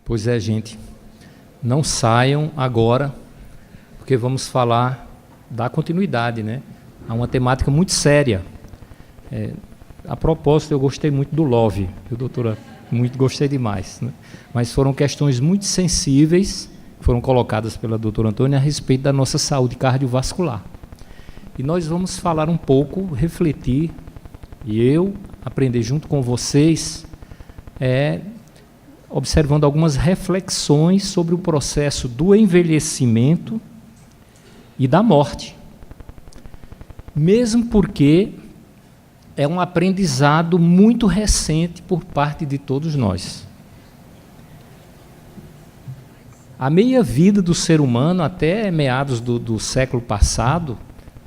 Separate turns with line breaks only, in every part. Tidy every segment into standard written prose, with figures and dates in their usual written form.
Pois é, gente, não saiam agora, porque vamos falar da continuidade, né? Há uma temática muito séria. A propósito, eu gostei muito do Love, viu, doutora? Gostei demais, né? Mas foram questões muito sensíveis que foram colocadas pela doutora Antônia a respeito da nossa saúde cardiovascular. E nós vamos falar um pouco, refletir, e eu aprender junto com vocês, observando algumas reflexões sobre o processo do envelhecimento e da morte. Mesmo porque é um aprendizado muito recente por parte de todos nós. A meia-vida do ser humano, até meados do século passado,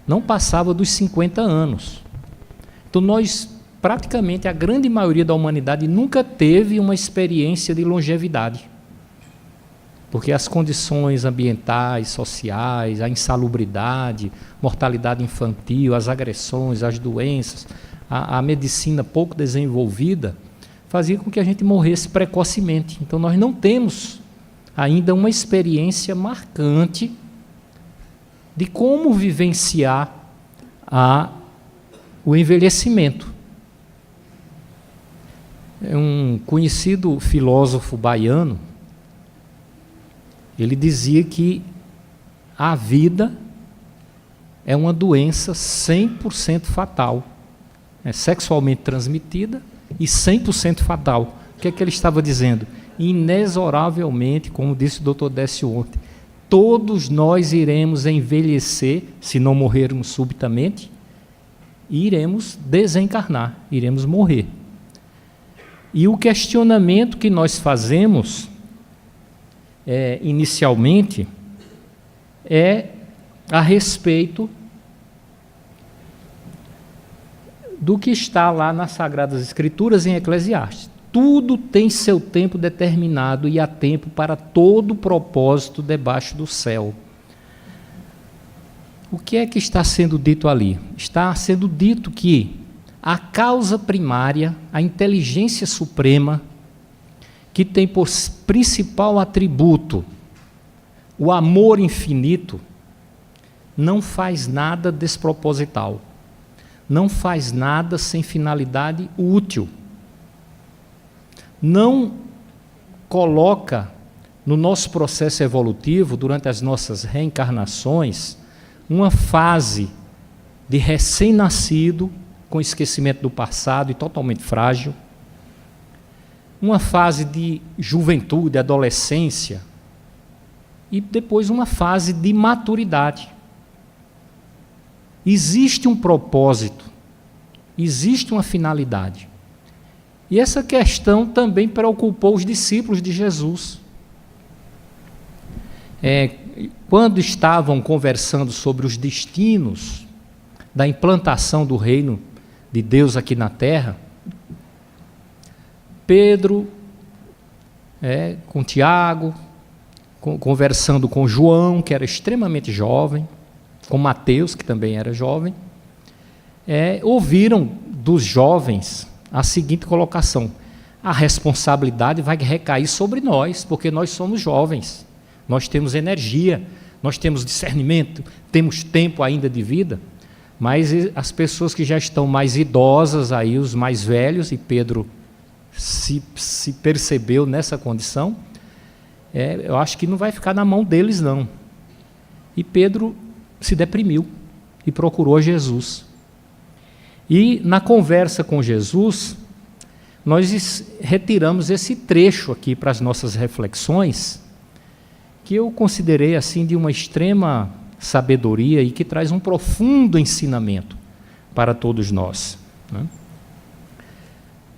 não passava dos 50 anos. Então, praticamente, a grande maioria da humanidade nunca teve uma experiência de longevidade. Porque as condições ambientais, sociais, a insalubridade, mortalidade infantil, as agressões, as doenças, a medicina pouco desenvolvida, fazia com que a gente morresse precocemente. Então, nós não temos ainda uma experiência marcante de como vivenciar o envelhecimento. Um conhecido filósofo baiano, ele dizia que a vida é uma doença 100% fatal, sexualmente transmitida e 100% fatal. O que é que ele estava dizendo? Inexoravelmente, como disse o Dr. Décio ontem, todos nós iremos envelhecer, se não morrermos subitamente, e iremos desencarnar, iremos morrer. E o questionamento que nós fazemos, inicialmente, é a respeito do que está lá nas Sagradas Escrituras em Eclesiastes. Tudo tem seu tempo determinado e há tempo para todo propósito debaixo do céu. O que é que está sendo dito ali? Está sendo dito que a causa primária, a inteligência suprema, que tem por principal atributo o amor infinito, não faz nada desproposital, não faz nada sem finalidade útil. Não coloca no nosso processo evolutivo, durante as nossas reencarnações, uma fase de recém-nascido, com esquecimento do passado e totalmente frágil, uma fase de juventude, adolescência, e depois uma fase de maturidade. Existe um propósito, existe uma finalidade. E essa questão também preocupou os discípulos de Jesus. Quando estavam conversando sobre os destinos da implantação do reino de Deus aqui na terra, Pedro, com Tiago, conversando com João, que era extremamente jovem, com Mateus, que também era jovem, ouviram dos jovens a seguinte colocação: a responsabilidade vai recair sobre nós, porque nós somos jovens, nós temos energia, nós temos discernimento, temos tempo ainda de vida, mas as pessoas que já estão mais idosas, aí, os mais velhos, e Pedro se percebeu nessa condição, eu acho que não vai ficar na mão deles, não. E Pedro se deprimiu e procurou Jesus. E na conversa com Jesus, nós retiramos esse trecho aqui para as nossas reflexões, que eu considerei assim de uma extrema sabedoria e que traz um profundo ensinamento para todos nós, né?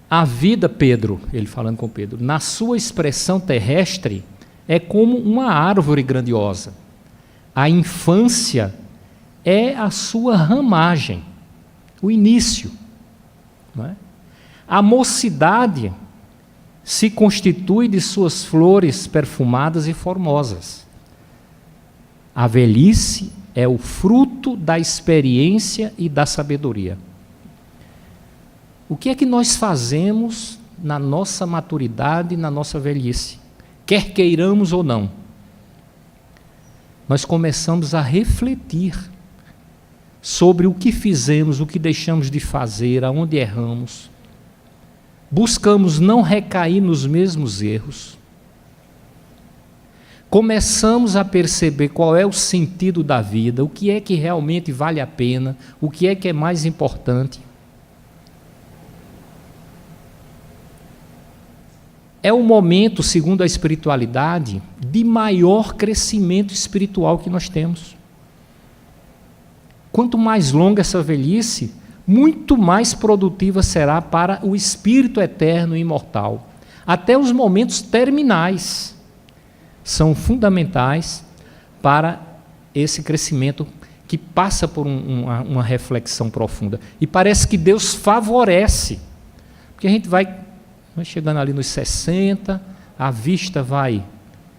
A vida, Pedro, ele falando com Pedro, na sua expressão terrestre, é como uma árvore grandiosa. A infância é a sua ramagem, o início, não é? A mocidade se constitui de suas flores perfumadas e formosas. A velhice é o fruto da experiência e da sabedoria. O que é que nós fazemos na nossa maturidade e na nossa velhice? quer queiramos ou não, nós começamos a refletir sobre o que fizemos, o que deixamos de fazer, aonde erramos. Buscamos não recair nos mesmos erros. Começamos a perceber qual é o sentido da vida, o que é que realmente vale a pena, o que é mais importante. É o momento, segundo a espiritualidade, de maior crescimento espiritual que nós temos. Quanto mais longa essa velhice, muito mais produtiva será para o espírito eterno e imortal. Até os momentos terminais são fundamentais para esse crescimento que passa por uma reflexão profunda. E parece que Deus favorece, porque a gente vai chegando ali nos 60, a vista vai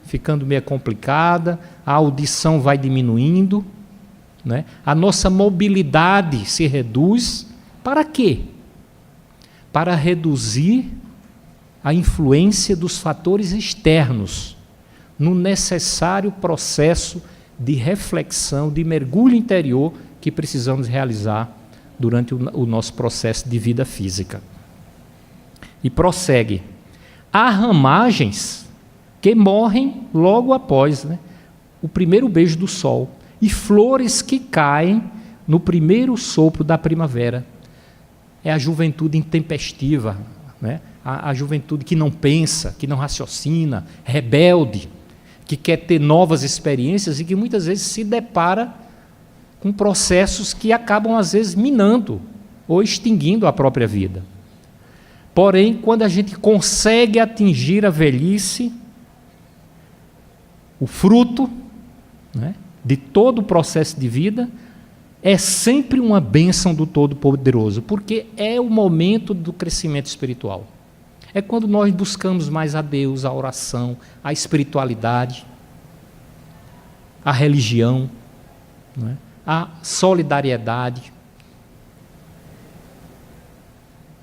ficando meio complicada, a audição vai diminuindo, né? A nossa mobilidade se reduz. Para quê? Para reduzir a influência dos fatores externos no necessário processo de reflexão, de mergulho interior que precisamos realizar durante o nosso processo de vida física. E prossegue. Há ramagens que morrem logo após, né, o primeiro beijo do sol, e flores que caem no primeiro sopro da primavera. É a juventude intempestiva, né? A juventude que não pensa, que não raciocina, rebelde, que quer ter novas experiências e que muitas vezes se depara com processos que acabam, às vezes, minando ou extinguindo a própria vida. Porém, quando a gente consegue atingir a velhice, o fruto, né, de todo o processo de vida, é sempre uma bênção do Todo-Poderoso, porque é o momento do crescimento espiritual. É quando nós buscamos mais a Deus, a oração, a espiritualidade, a religião, né, a solidariedade.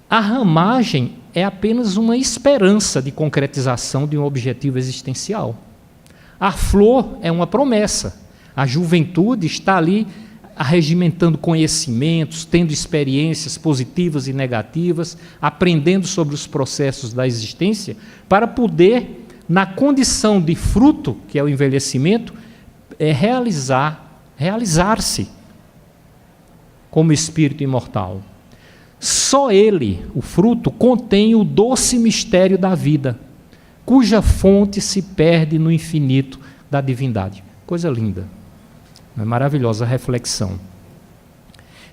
A ramagem é apenas uma esperança de concretização de um objetivo existencial. A flor é uma promessa. A juventude está ali arregimentando conhecimentos, tendo experiências positivas e negativas, aprendendo sobre os processos da existência, para poder, na condição de fruto, que é o envelhecimento, realizar-se como espírito imortal. Só ele, o fruto, contém o doce mistério da vida, cuja fonte se perde no infinito da divindade. Coisa linda. Uma maravilhosa reflexão.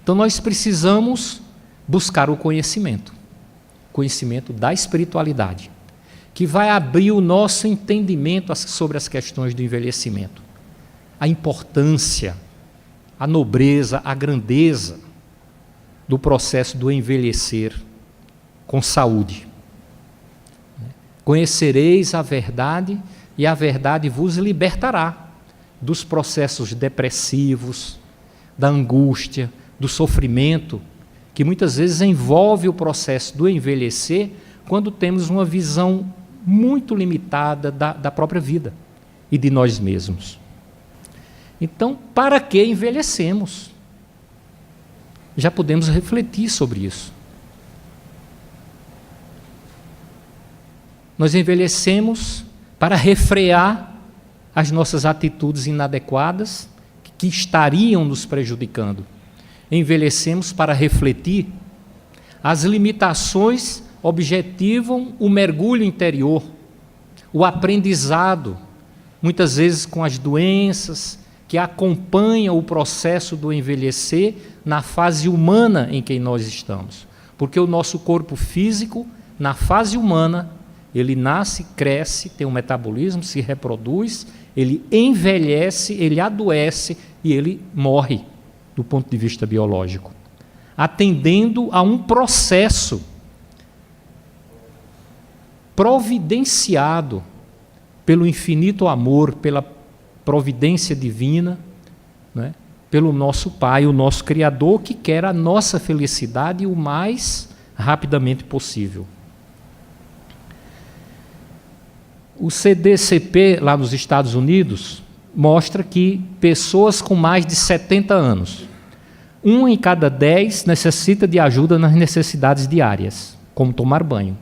Então nós precisamos buscar o conhecimento da espiritualidade, que vai abrir o nosso entendimento sobre as questões do envelhecimento, a importância, a nobreza, a grandeza do processo do envelhecer com saúde. Conhecereis a verdade e a verdade vos libertará dos processos depressivos, da angústia, do sofrimento, que muitas vezes envolve o processo do envelhecer quando temos uma visão muito limitada da própria vida e de nós mesmos. Então, para que envelhecemos? Já podemos refletir sobre isso. Nós envelhecemos para refrear as nossas atitudes inadequadas que estariam nos prejudicando. Envelhecemos para refletir. As limitações objetivam o mergulho interior, o aprendizado, muitas vezes com as doenças que acompanham o processo do envelhecer na fase humana em que nós estamos. Porque o nosso corpo físico, na fase humana, ele nasce, cresce, tem um metabolismo, se reproduz, ele envelhece, ele adoece e ele morre do ponto de vista biológico, atendendo a um processo providenciado pelo infinito amor, pela providência divina, né, pelo nosso Pai, o nosso Criador, que quer a nossa felicidade o mais rapidamente possível. O CDCP, lá nos Estados Unidos, mostra que pessoas com mais de 70 anos, 1 em cada 10 necessita de ajuda nas necessidades diárias, como tomar banho.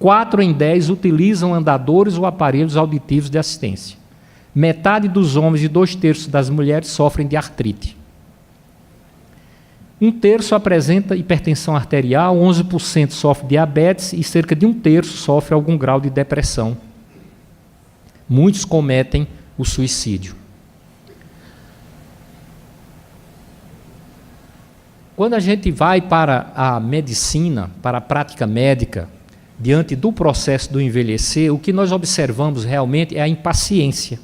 4 em 10 utilizam andadores ou aparelhos auditivos de assistência. Metade dos homens e 2/3 das mulheres sofrem de artrite. 1/3 apresenta hipertensão arterial, 11% sofre diabetes e cerca de 1/3 sofre algum grau de depressão. Muitos cometem o suicídio. Quando a gente vai para a medicina, para a prática médica, diante do processo do envelhecer, o que nós observamos realmente é a impaciência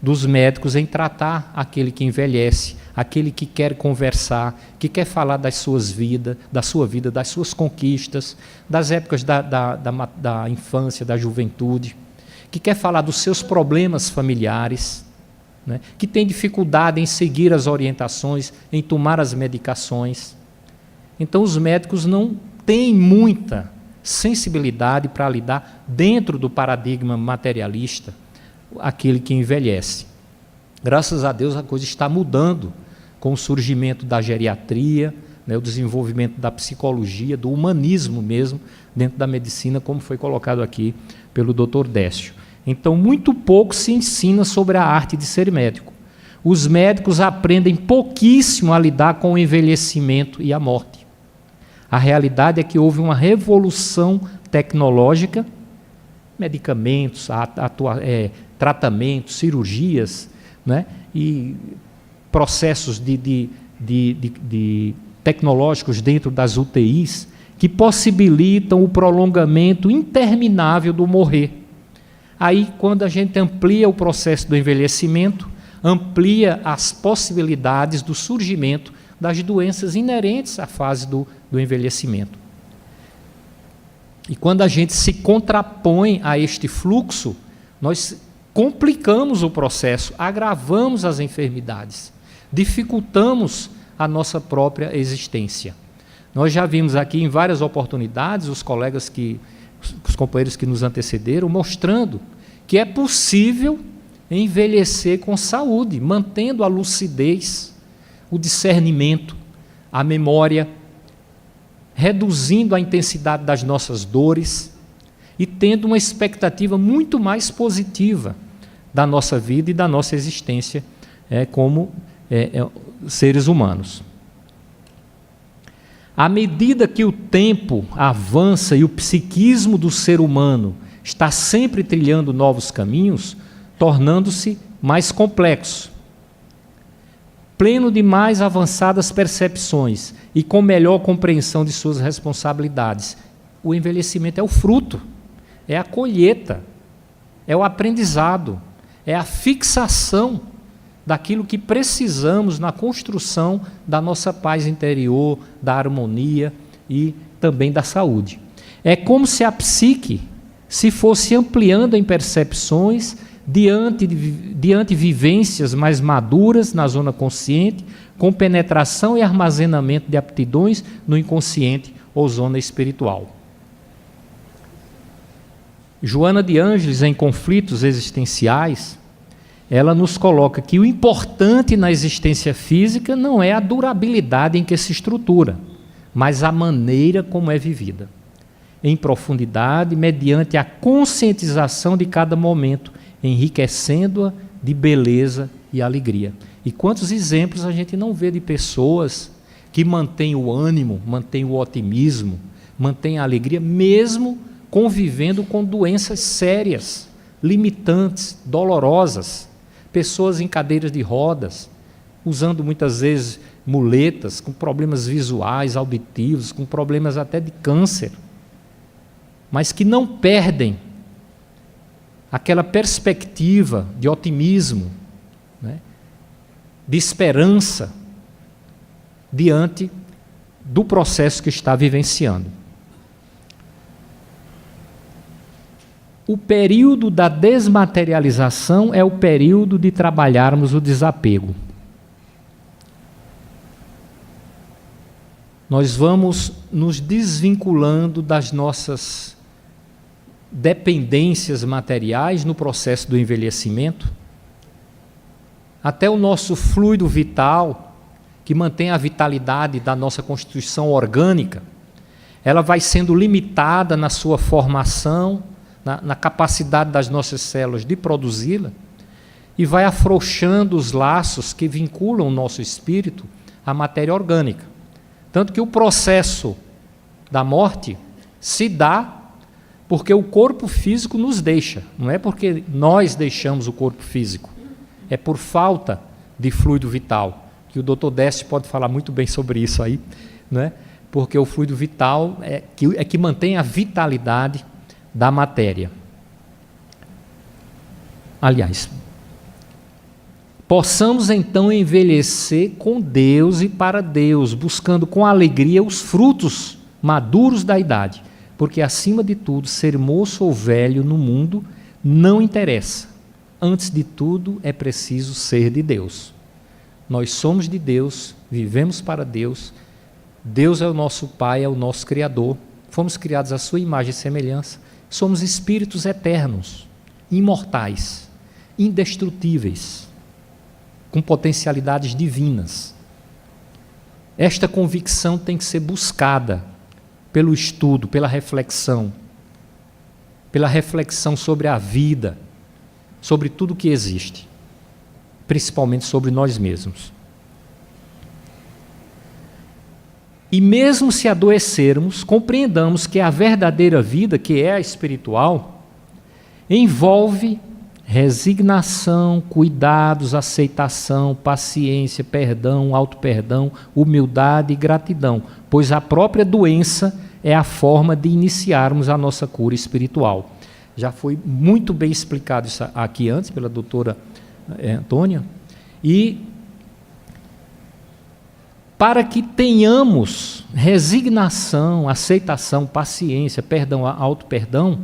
dos médicos em tratar aquele que envelhece, aquele que quer conversar, que quer falar das suas vidas, da sua vida, das suas conquistas, das épocas da infância, da juventude, que quer falar dos seus problemas familiares, né, que tem dificuldade em seguir as orientações, em tomar as medicações. Então, os médicos não têm muita sensibilidade para lidar dentro do paradigma materialista, aquele que envelhece. Graças a Deus, a coisa está mudando com o surgimento da geriatria, né, o desenvolvimento da psicologia, do humanismo mesmo, dentro da medicina, como foi colocado aqui pelo Dr. Décio. Então, muito pouco se ensina sobre a arte de ser médico. Os médicos aprendem pouquíssimo a lidar com o envelhecimento e a morte. A realidade é que houve uma revolução tecnológica, medicamentos, tratamentos, cirurgias, né, e processos tecnológicos dentro das UTIs que possibilitam o prolongamento interminável do morrer. Aí, quando a gente amplia o processo do envelhecimento, amplia as possibilidades do surgimento das doenças inerentes à fase do envelhecimento. E quando a gente se contrapõe a este fluxo, nós complicamos o processo, agravamos as enfermidades, dificultamos a nossa própria existência. Nós já vimos aqui em várias oportunidades os companheiros que nos antecederam, mostrando que é possível envelhecer com saúde, mantendo a lucidez, o discernimento, a memória, reduzindo a intensidade das nossas dores e tendo uma expectativa muito mais positiva da nossa vida e da nossa existência como seres humanos. À medida que o tempo avança e o psiquismo do ser humano está sempre trilhando novos caminhos, tornando-se mais complexo, pleno de mais avançadas percepções e com melhor compreensão de suas responsabilidades. O envelhecimento é o fruto, é a colheita, é o aprendizado, é a fixação daquilo que precisamos na construção da nossa paz interior, da harmonia e também da saúde. É como se a psique se fosse ampliando em percepções diante vivências mais maduras na zona consciente, com penetração e armazenamento de aptidões no inconsciente ou zona espiritual. Joana de Ângeles, em Conflitos Existenciais, ela nos coloca que o importante na existência física não é a durabilidade em que se estrutura, mas a maneira como é vivida, em profundidade, mediante a conscientização de cada momento, enriquecendo-a de beleza e alegria. E quantos exemplos a gente não vê de pessoas que mantêm o ânimo, mantêm o otimismo, mantêm a alegria, mesmo convivendo com doenças sérias, limitantes, dolorosas, pessoas em cadeiras de rodas, usando muitas vezes muletas, com problemas visuais, auditivos, com problemas até de câncer, mas que não perdem aquela perspectiva de otimismo, né, de esperança diante do processo que está vivenciando. O período da desmaterialização é o período de trabalharmos o desapego. Nós vamos nos desvinculando das nossas dependências materiais no processo do envelhecimento, até o nosso fluido vital, que mantém a vitalidade da nossa constituição orgânica, ela vai sendo limitada na sua formação, na capacidade das nossas células de produzi-la, e vai afrouxando os laços que vinculam o nosso espírito à matéria orgânica. Tanto que o processo da morte se dá porque o corpo físico nos deixa, não é porque nós deixamos o corpo físico, é por falta de fluido vital, que o Dr. Deste pode falar muito bem sobre isso aí, né? Porque o fluido vital é que mantém a vitalidade da matéria. Aliás, possamos então envelhecer com Deus e para Deus, buscando com alegria os frutos maduros da idade, porque acima de tudo, ser moço ou velho no mundo não interessa. Antes de tudo, é preciso ser de Deus. Nós somos de Deus, vivemos para Deus. Deus é o nosso Pai, é o nosso Criador. Fomos criados à sua imagem e semelhança. Somos espíritos eternos, imortais, indestrutíveis, com potencialidades divinas. Esta convicção tem que ser buscada pelo estudo, pela reflexão sobre a vida, sobre tudo que existe, principalmente sobre nós mesmos. E mesmo se adoecermos, compreendamos que a verdadeira vida, que é a espiritual, envolve resignação, cuidados, aceitação, paciência, perdão, auto-perdão, humildade e gratidão, pois a própria doença é a forma de iniciarmos a nossa cura espiritual. Já foi muito bem explicado isso aqui antes pela doutora Antônia, e para que tenhamos resignação, aceitação, paciência, perdão, auto-perdão,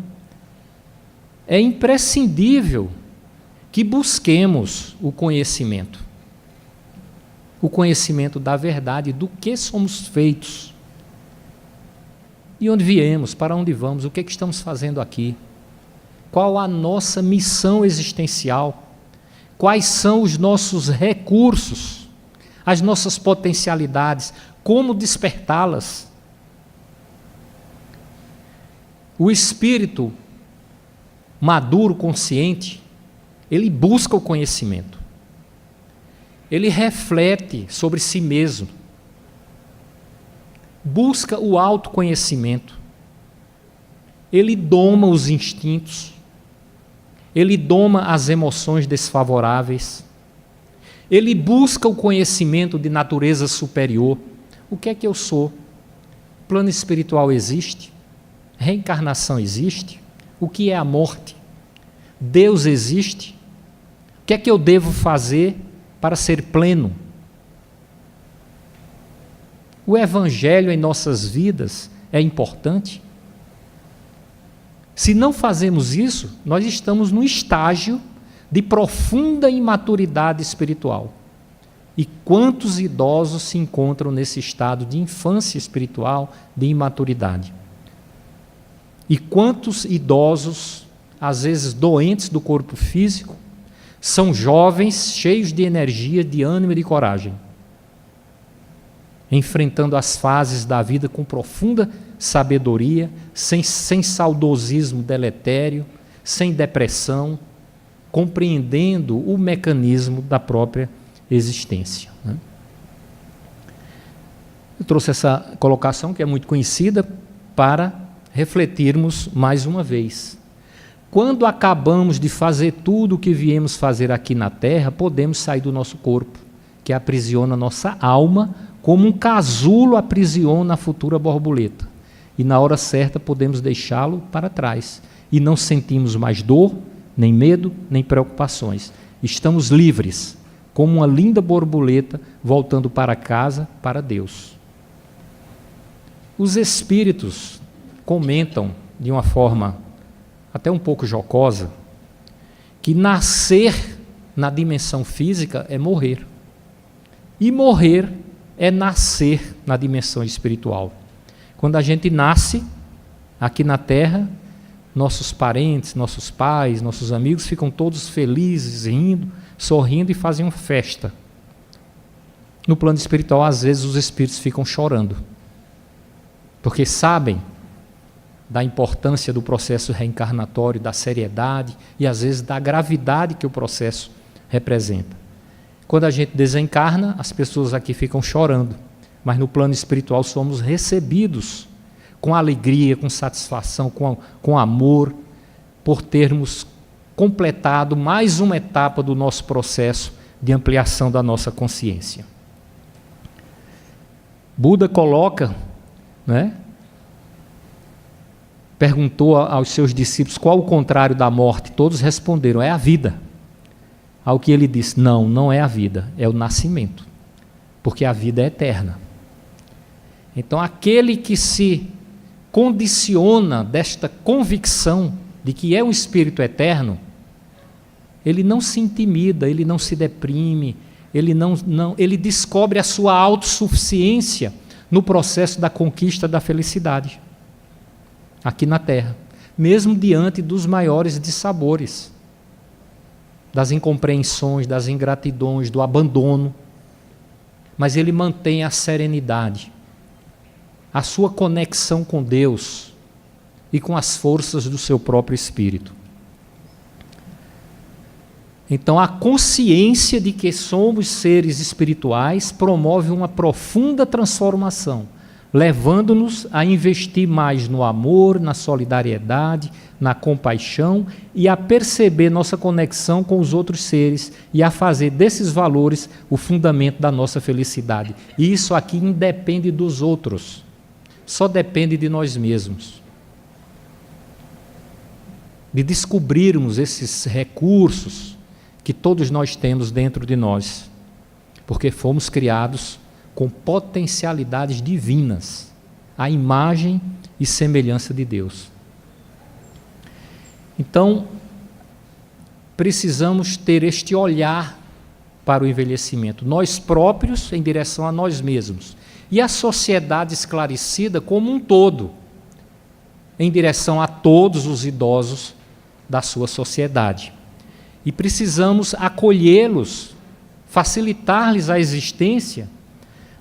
é imprescindível que busquemos o conhecimento da verdade, do que somos feitos, de onde viemos, para onde vamos, o que estamos fazendo aqui, qual a nossa missão existencial, quais são os nossos recursos, as nossas potencialidades, como despertá-las. O espírito maduro, consciente, ele busca o conhecimento. Ele reflete sobre si mesmo. Busca o autoconhecimento. Ele doma os instintos. Ele doma as emoções desfavoráveis. Ele busca o conhecimento de natureza superior. O que é que eu sou? Plano espiritual existe? Reencarnação existe? O que é a morte? Deus existe? O que é que eu devo fazer para ser pleno? O Evangelho em nossas vidas é importante? Se não fazemos isso, nós estamos num estágio de profunda imaturidade espiritual. E quantos idosos se encontram nesse estado de infância espiritual, de imaturidade? E quantos idosos, às vezes doentes do corpo físico, são jovens, cheios de energia, de ânimo e de coragem, enfrentando as fases da vida com profunda sabedoria, sem saudosismo deletério, sem depressão, compreendendo o mecanismo da própria existência. Eu trouxe essa colocação, que é muito conhecida, para refletirmos mais uma vez. Quando acabamos de fazer tudo o que viemos fazer aqui na Terra, podemos sair do nosso corpo, que aprisiona nossa alma, como um casulo aprisiona a futura borboleta. E na hora certa podemos deixá-lo para trás. E não sentimos mais dor, nem medo, nem preocupações. Estamos livres, como uma linda borboleta voltando para casa, para Deus. Os espíritos comentam de uma forma até um pouco jocosa que nascer na dimensão física é morrer. E morrer é nascer na dimensão espiritual. Quando a gente nasce aqui na Terra, nossos parentes, nossos pais, nossos amigos ficam todos felizes, rindo, sorrindo e fazem uma festa. No plano espiritual, às vezes, os espíritos ficam chorando, porque sabem da importância do processo reencarnatório, da seriedade e, às vezes, da gravidade que o processo representa. Quando a gente desencarna, as pessoas aqui ficam chorando, mas no plano espiritual somos recebidos com alegria, com satisfação, com amor, por termos completado mais uma etapa do nosso processo de ampliação da nossa consciência. Buda coloca, perguntou aos seus discípulos qual o contrário da morte. Todos responderam: é a vida. Ao que ele disse: não é a vida, é o nascimento, porque a vida é eterna. Então, aquele que se condiciona desta convicção de que é um espírito eterno, ele não se intimida, ele não se deprime, ele descobre a sua autossuficiência no processo da conquista da felicidade, aqui na Terra, mesmo diante dos maiores dissabores, das incompreensões, das ingratidões, do abandono, mas ele mantém a serenidade, a sua conexão com Deus e com as forças do seu próprio espírito. Então, a consciência de que somos seres espirituais promove uma profunda transformação, levando-nos a investir mais no amor, na solidariedade, na compaixão e a perceber nossa conexão com os outros seres e a fazer desses valores o fundamento da nossa felicidade. E isso aqui independe dos outros, só depende de nós mesmos. De descobrirmos esses recursos que todos nós temos dentro de nós, porque fomos criados com potencialidades divinas, à imagem e semelhança de Deus. Então, precisamos ter este olhar para o envelhecimento, nós próprios em direção a nós mesmos, e a sociedade esclarecida como um todo, em direção a todos os idosos da sua sociedade. E precisamos acolhê-los, facilitar-lhes a existência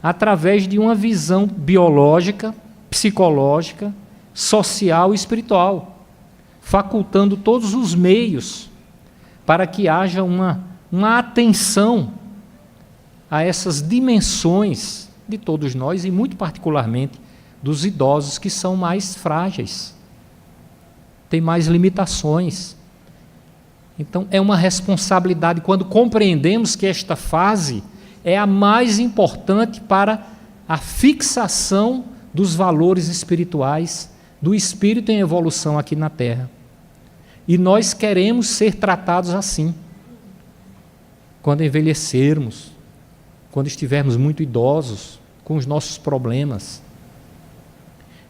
através de uma visão biológica, psicológica, social e espiritual, facultando todos os meios para que haja uma atenção a essas dimensões de todos nós e, muito particularmente, dos idosos que são mais frágeis, têm mais limitações. Então, é uma responsabilidade quando compreendemos que esta fase é a mais importante para a fixação dos valores espirituais do espírito em evolução aqui na Terra. E nós queremos ser tratados assim. Quando envelhecermos, quando estivermos muito idosos, com os nossos problemas.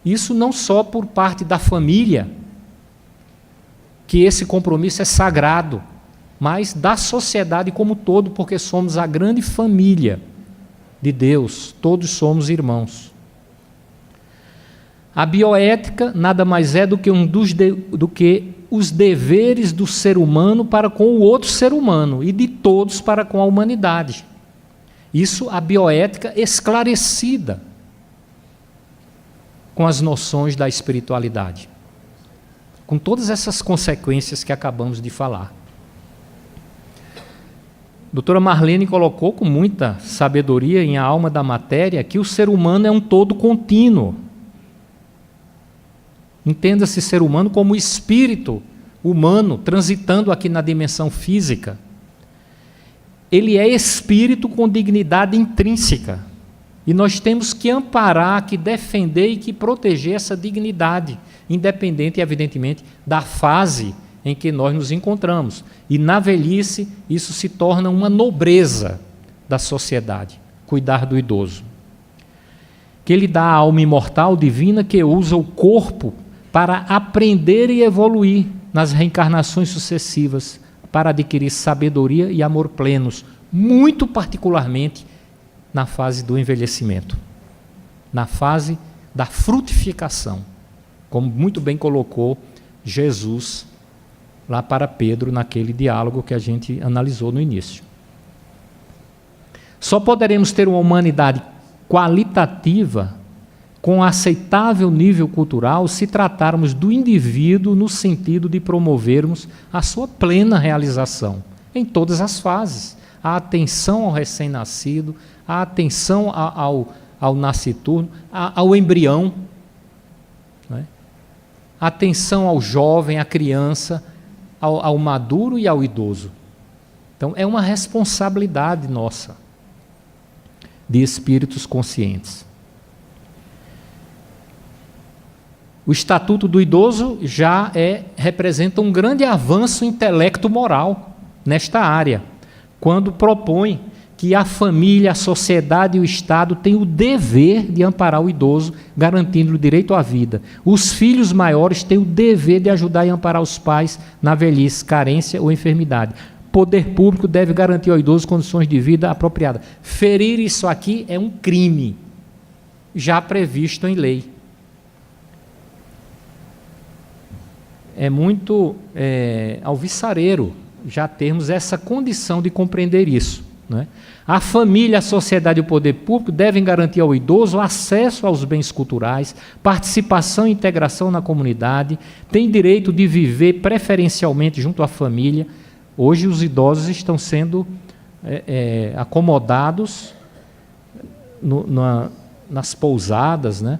Isso não só por parte da família, que esse compromisso é sagrado, mas da sociedade como um todo, porque somos a grande família de Deus, todos somos irmãos. A bioética nada mais é do que os deveres do ser humano para com o outro ser humano e de todos para com a humanidade. Isso a bioética esclarecida com as noções da espiritualidade, com todas essas consequências que acabamos de falar. A doutora Marlene colocou com muita sabedoria em A Alma da Matéria que o ser humano é um todo contínuo. Entenda-se ser humano como espírito humano transitando aqui na dimensão física. Ele é espírito com dignidade intrínseca. E nós temos que amparar, que defender e que proteger essa dignidade, independente, evidentemente, da fase em que nós nos encontramos. E na velhice, isso se torna uma nobreza da sociedade, cuidar do idoso. Que ele dá a alma imortal divina que usa o corpo para aprender e evoluir nas reencarnações sucessivas, para adquirir sabedoria e amor plenos, muito particularmente na fase do envelhecimento, na fase da frutificação, como muito bem colocou Jesus lá para Pedro, naquele diálogo que a gente analisou no início. Só poderemos ter uma humanidade qualitativa com aceitável nível cultural se tratarmos do indivíduo no sentido de promovermos a sua plena realização em todas as fases. A atenção ao recém-nascido, a atenção ao nasciturno, ao embrião, né? A atenção ao jovem, à criança, ao maduro e ao idoso. Então, é uma responsabilidade nossa de espíritos conscientes. O Estatuto do Idoso já representa um grande avanço intelecto-moral nesta área, quando propõe que a família, a sociedade e o Estado têm o dever de amparar o idoso, garantindo o direito à vida. Os filhos maiores têm o dever de ajudar e amparar os pais na velhice, carência ou enfermidade. O poder público deve garantir ao idoso condições de vida apropriadas. Ferir isso aqui é um crime, já previsto em lei. É muito alvissareiro já termos essa condição de compreender isso, né? A família, a sociedade e o poder público devem garantir ao idoso acesso aos bens culturais, participação e integração na comunidade, tem direito de viver preferencialmente junto à família. Hoje os idosos estão sendo acomodados nas pousadas, né?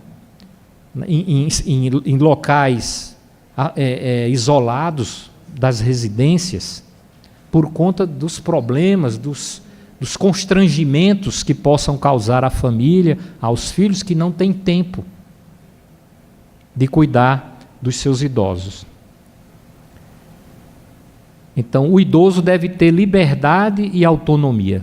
em locais isolados das residências, por conta dos problemas, dos constrangimentos que possam causar à família, aos filhos que não têm tempo de cuidar dos seus idosos. Então, o idoso deve ter liberdade e autonomia.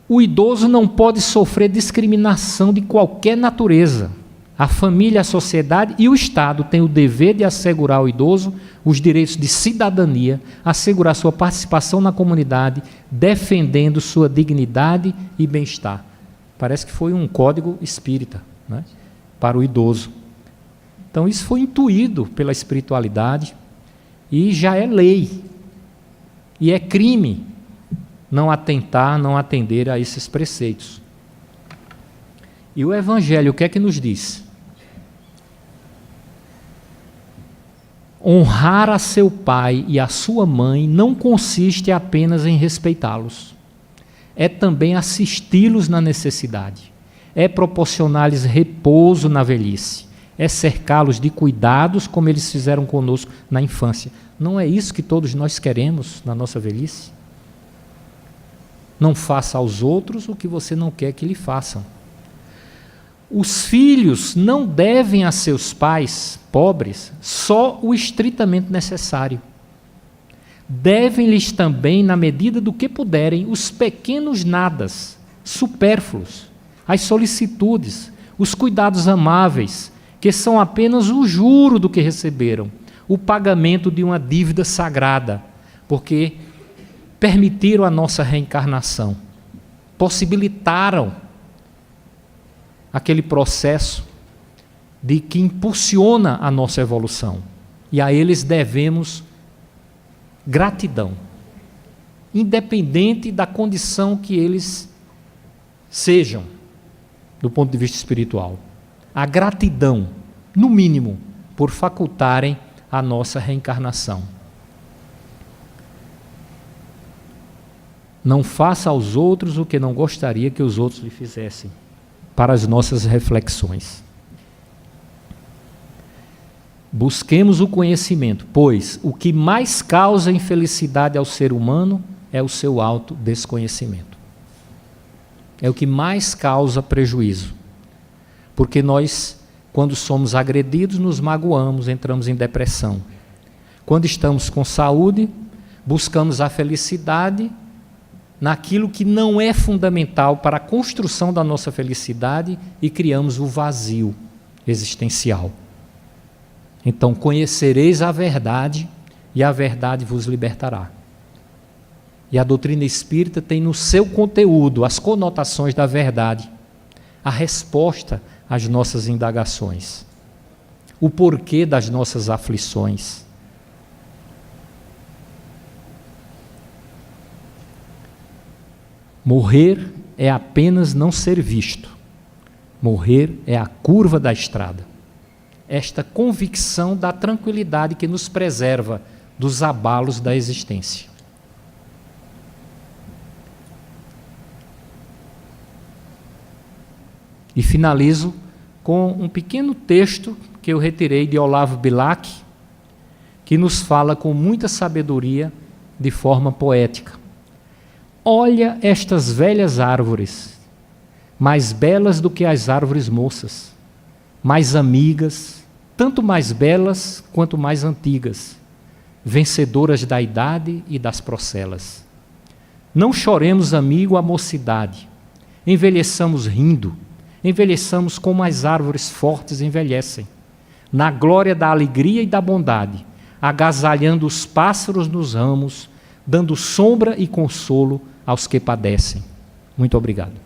O idoso não pode sofrer discriminação de qualquer natureza. A família, a sociedade e o Estado têm o dever de assegurar ao idoso os direitos de cidadania, assegurar sua participação na comunidade, defendendo sua dignidade e bem-estar. Parece que foi um código espírita, né, para o idoso. Então, isso foi intuído pela espiritualidade e já é lei. E é crime não atentar, não atender a esses preceitos. E o Evangelho, o que é que nos diz? Honrar a seu pai e a sua mãe não consiste apenas em respeitá-los. É também assisti-los na necessidade. É proporcionar-lhes repouso na velhice. É cercá-los de cuidados como eles fizeram conosco na infância. Não é isso que todos nós queremos na nossa velhice? Não faça aos outros o que você não quer que lhe façam. Os filhos não devem a seus pais pobres só o estritamente necessário. Devem-lhes também, na medida do que puderem, os pequenos nadas, supérfluos, as solicitudes, os cuidados amáveis, que são apenas o juro do que receberam, o pagamento de uma dívida sagrada, porque permitiram a nossa reencarnação, possibilitaram aquele processo de que impulsiona a nossa evolução. E a eles devemos gratidão, independente da condição que eles sejam, do ponto de vista espiritual. A gratidão, no mínimo, por facultarem a nossa reencarnação. Não faça aos outros o que não gostaria que os outros lhe fizessem. Para as nossas reflexões. Busquemos o conhecimento, pois o que mais causa infelicidade ao ser humano é o seu autodesconhecimento. É o que mais causa prejuízo. Porque nós, quando somos agredidos, nos magoamos, entramos em depressão. Quando estamos com saúde, buscamos a felicidade naquilo que não é fundamental para a construção da nossa felicidade e criamos o vazio existencial. Então, conhecereis a verdade e a verdade vos libertará. E a doutrina espírita tem no seu conteúdo as conotações da verdade, a resposta às nossas indagações. o porquê das nossas aflições. Morrer é apenas não ser visto. Morrer é a curva da estrada. Esta convicção da tranquilidade que nos preserva dos abalos da existência. E finalizo com um pequeno texto que eu retirei de Olavo Bilac, que nos fala com muita sabedoria, de forma poética. Olha estas velhas árvores, mais belas do que as árvores moças, mais amigas, tanto mais belas quanto mais antigas, vencedoras da idade e das procelas. Não choremos, amigo, a mocidade, envelheçamos rindo, envelheçamos como as árvores fortes envelhecem, na glória da alegria e da bondade, agasalhando os pássaros nos ramos, dando sombra e consolo aos que padecem. Muito obrigado.